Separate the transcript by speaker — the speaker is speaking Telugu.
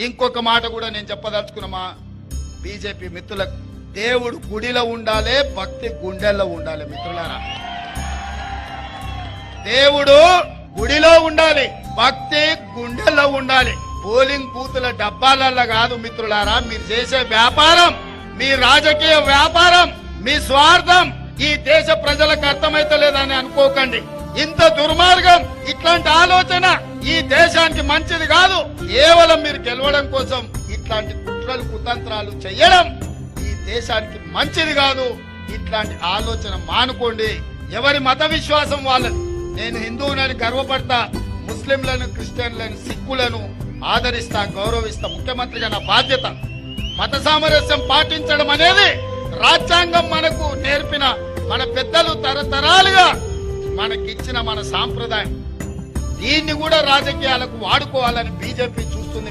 Speaker 1: ఇంకొక మాట కూడా నేను చెప్పదలుచుకున్నా మా బీజేపీ మిత్రులకు, దేవుడు గుడిలో ఉండాలి, భక్తి గుండెల్లో ఉండాలి మిత్రులారా. దేవుడు గుడిలో ఉండాలి, భక్తి గుండెల్లో ఉండాలి. పోలింగ్ బూతుల డబ్బాలల్లో కాదు మిత్రులారా. మీరు చేసే వ్యాపారం, మీ రాజకీయ వ్యాపారం, మీ స్వార్థం ఈ దేశ ప్రజలకు అర్థమైతలేదని అనుకోకండి. ఇంత దుర్మార్గం, ఇట్లాంటి ఆలోచన ఈ దేశానికి మంచిది కాదు. కేవలం మీరు గెలవడం కోసం ఇట్లాంటి కుట్రలు కుతంత్రాలు చేయడం ఈ దేశానికి మంచిది కాదు. ఇట్లాంటి ఆలోచన మానుకోండి. ఎవరి మత విశ్వాసం వాళ్ళని. నేను హిందువులని గర్వపడతా, ముస్లింలను, క్రిస్టియన్లను, సిక్కులను ఆదరిస్తా, గౌరవిస్తా. ముఖ్యమంత్రిగా నా బాధ్యత. మత సామరస్యం పాటించడం అనేది రాజ్యాంగం మనకు నేర్పిన, మన పెద్దలు తరతరాలుగా మనకిచ్చిన మన సాంప్రదాయం. దీన్ని కూడా రాజకీయాలకు వాడుకోవాలని బీజేపీ చూస్తుంది.